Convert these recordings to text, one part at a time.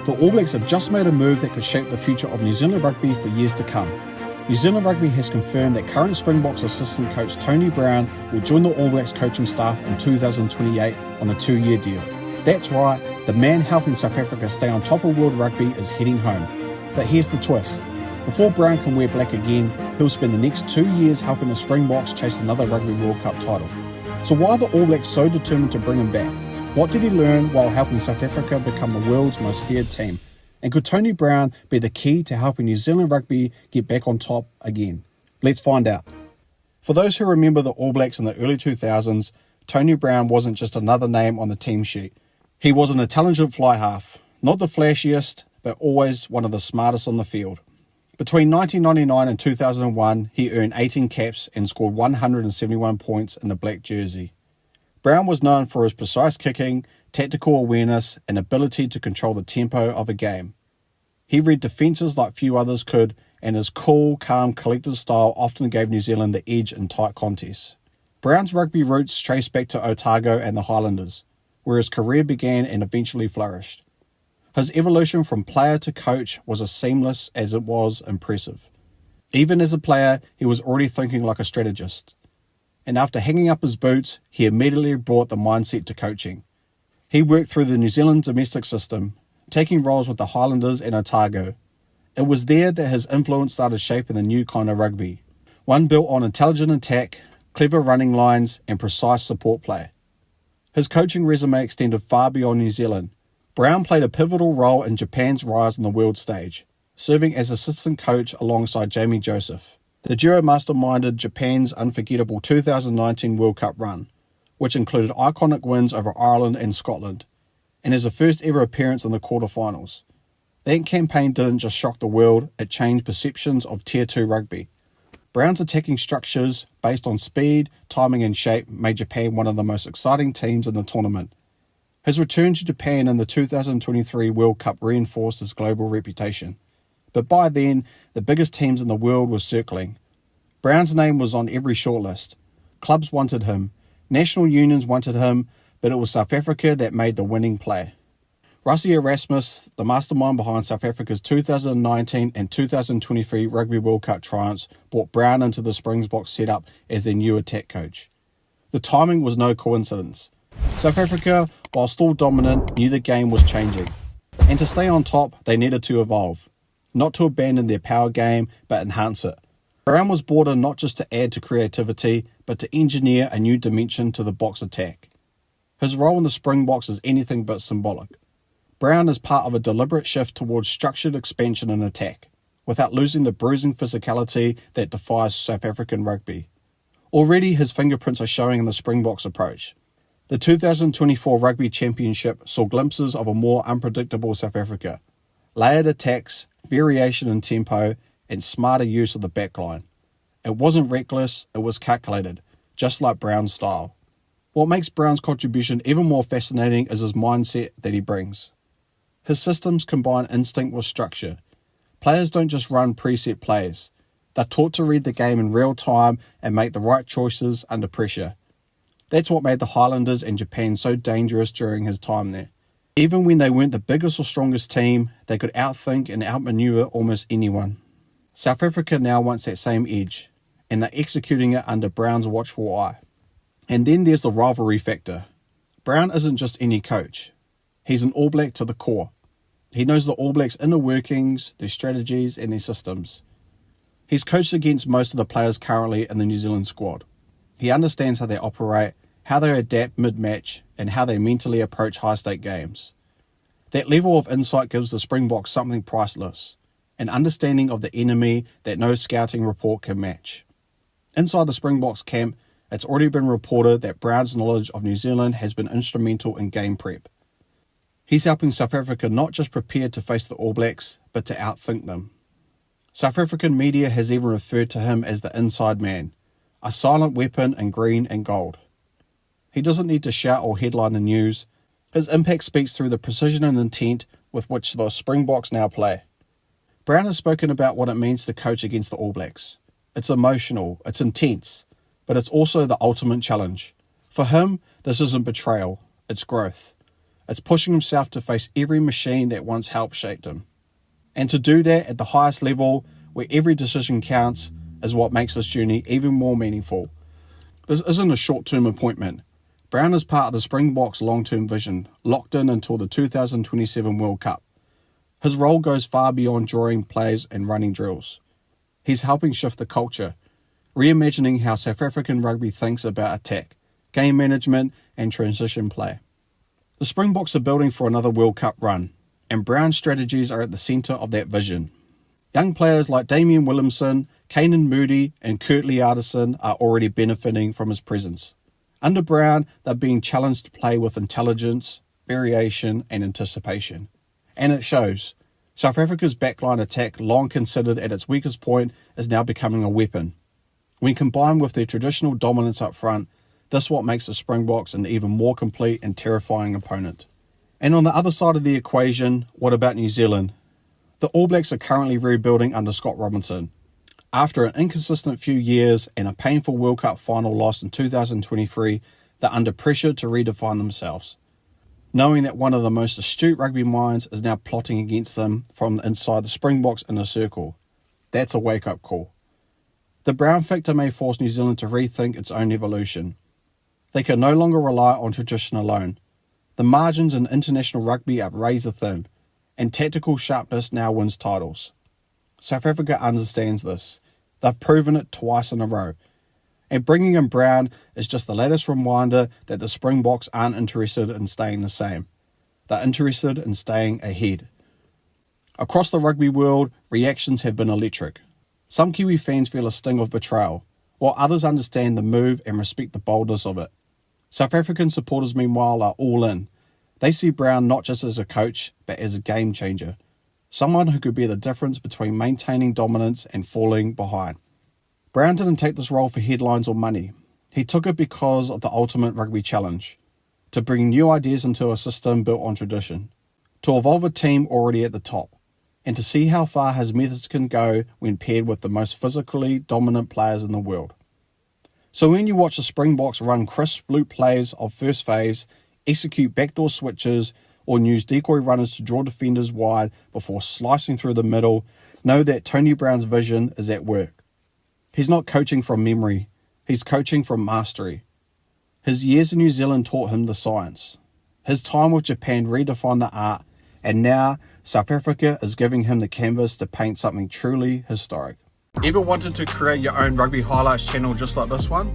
The All Blacks have just made a move that could shape the future of New Zealand Rugby for years to come. New Zealand Rugby has confirmed that current Springboks assistant coach Tony Brown will join the All Blacks coaching staff in 2028 on a 2-year deal. That's right, the man helping South Africa stay on top of world rugby is heading home. But here's the twist. Before Brown can wear black again, he'll spend the next 2 years helping the Springboks chase another Rugby World Cup title. So why are the All Blacks so determined to bring him back? What did he learn while helping South Africa become the world's most feared team? And could Tony Brown be the key to helping New Zealand Rugby get back on top again? Let's find out. For those who remember the All Blacks in the early 2000s, Tony Brown wasn't just another name on the team sheet. He was an intelligent fly half, not the flashiest, but always one of the smartest on the field. Between 1999 and 2001, he earned 18 caps and scored 171 points in the black jersey. Brown was known for his precise kicking, tactical awareness, and ability to control the tempo of a game. He read defences like few others could, and his cool, calm, collected style often gave New Zealand the edge in tight contests. Brown's rugby roots trace back to Otago and the Highlanders, where his career began and eventually flourished. His evolution from player to coach was as seamless as it was impressive. Even as a player, he was already thinking like a strategist. And after hanging up his boots, he immediately brought the mindset to coaching. He worked through the New Zealand domestic system, taking roles with the Highlanders and Otago. It was there that his influence started shaping the new kind of rugby, one built on intelligent attack, clever running lines, and precise support play. His coaching resume extended far beyond New Zealand. Brown played a pivotal role in Japan's rise on the world stage, serving as assistant coach alongside Jamie Joseph. The duo masterminded Japan's unforgettable 2019 World Cup run, which included iconic wins over Ireland and Scotland, and his first ever appearance in the quarterfinals. That campaign didn't just shock the world, it changed perceptions of Tier 2 rugby. Brown's attacking structures, based on speed, timing and shape, made Japan one of the most exciting teams in the tournament. His return to Japan in the 2023 World Cup reinforced his global reputation. But by then, the biggest teams in the world were circling. Brown's name was on every shortlist. Clubs wanted him, national unions wanted him, but it was South Africa that made the winning play. Rassie Erasmus, the mastermind behind South Africa's 2019 and 2023 Rugby World Cup triumphs, brought Brown into the Springboks setup as their new attack coach. The timing was no coincidence. South Africa, while still dominant, knew the game was changing. And to stay on top, they needed to evolve. Not to abandon their power game, but enhance it. Brown was brought in not just to add to creativity, but to engineer a new dimension to the Boks attack. His role in the Springboks is anything but symbolic. Brown is part of a deliberate shift towards structured expansion and attack, without losing the bruising physicality that defines South African rugby. Already his fingerprints are showing in the Springboks approach. The 2024 Rugby Championship saw glimpses of a more unpredictable South Africa. Layered attacks, variation in tempo, and smarter use of the backline. It wasn't reckless, it was calculated, just like Brown's style. What makes Brown's contribution even more fascinating is his mindset that he brings. His systems combine instinct with structure. Players don't just run preset plays. They're taught to read the game in real time and make the right choices under pressure. That's what made the Highlanders and Japan so dangerous during his time there. Even when they weren't the biggest or strongest team, they could outthink and outmaneuver almost anyone. South Africa now wants that same edge, and they're executing it under Brown's watchful eye. And then there's the rivalry factor. Brown isn't just any coach. He's an All Black to the core. He knows the All Blacks' inner workings, their strategies, and their systems. He's coached against most of the players currently in the New Zealand squad. He understands how they operate, how they adapt mid-match, and how they mentally approach high-stake games. That level of insight gives the Springboks something priceless, an understanding of the enemy that no scouting report can match. Inside the Springboks camp, it's already been reported that Brown's knowledge of New Zealand has been instrumental in game prep. He's helping South Africa not just prepare to face the All Blacks, but to outthink them. South African media has even referred to him as the inside man, a silent weapon in green and gold. He doesn't need to shout or headline the news. His impact speaks through the precision and intent with which the Springboks now play. Brown has spoken about what it means to coach against the All Blacks. It's emotional, it's intense, but it's also the ultimate challenge. For him, this isn't betrayal, it's growth. It's pushing himself to face every machine that once helped shape him. And to do that at the highest level, where every decision counts, is what makes this journey even more meaningful. This isn't a short-term appointment. Brown is part of the Springboks' long-term vision, locked in until the 2027 World Cup. His role goes far beyond drawing plays and running drills. He's helping shift the culture, reimagining how South African rugby thinks about attack, game management and transition play. The Springboks are building for another World Cup run, and Brown's strategies are at the centre of that vision. Young players like Damian Williamson, Kanan Moody and Kurt Liardison are already benefiting from his presence. Under Brown, they're being challenged to play with intelligence, variation and anticipation. And it shows. South Africa's backline attack, long considered at its weakest point, is now becoming a weapon. When combined with their traditional dominance up front, this is what makes the Springboks an even more complete and terrifying opponent. And on the other side of the equation, what about New Zealand? The All Blacks are currently rebuilding under Scott Robinson. After an inconsistent few years and a painful World Cup final loss in 2023, they're under pressure to redefine themselves. Knowing that one of the most astute rugby minds is now plotting against them from inside the Springboks inner circle. That's a wake-up call. The Brown factor may force New Zealand to rethink its own evolution. They can no longer rely on tradition alone. The margins in international rugby are razor thin, and tactical sharpness now wins titles. South Africa understands this. They've proven it twice in a row. And bringing in Brown is just the latest reminder that the Springboks aren't interested in staying the same. They're interested in staying ahead. Across the rugby world, reactions have been electric. Some Kiwi fans feel a sting of betrayal, while others understand the move and respect the boldness of it. South African supporters, meanwhile, are all in. They see Brown not just as a coach, but as a game changer. Someone who could be the difference between maintaining dominance and falling behind. Brown didn't take this role for headlines or money. He took it because of the ultimate rugby challenge. To bring new ideas into a system built on tradition. To evolve a team already at the top. And to see how far his methods can go when paired with the most physically dominant players in the world. So when you watch the Springboks run crisp loop plays of first phase, execute backdoor switches, or use decoy runners to draw defenders wide before slicing through the middle, know that Tony Brown's vision is at work. He's not coaching from memory, he's coaching from mastery. His years in New Zealand taught him the science. His time with Japan redefined the art, and now South Africa is giving him the canvas to paint something truly historic. Ever wanted to create your own rugby highlights channel just like this one?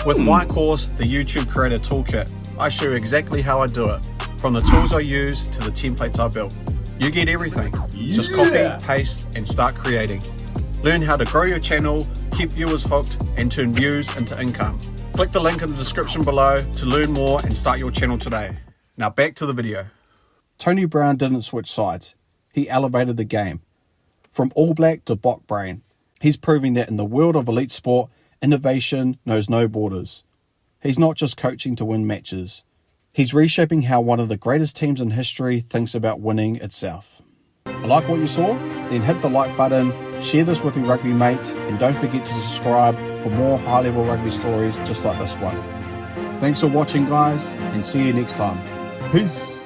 With my course, the YouTube Creator Toolkit, I show you exactly how I do it, from the tools I use to the templates I built. You get everything. Just copy, paste, and start creating. Learn how to grow your channel, keep viewers hooked, and turn views into income. Click the link in the description below to learn more and start your channel today. Now back to the video. Tony Brown didn't switch sides. He elevated the game. From All Black to Bok Brain. He's proving that in the world of elite sport, innovation knows no borders. He's not just coaching to win matches. He's reshaping how one of the greatest teams in history thinks about winning itself. Like what you saw? Then hit the like button, share this with your rugby mates, and don't forget to subscribe for more high-level rugby stories just like this one. Thanks for watching, guys, and see you next time. Peace!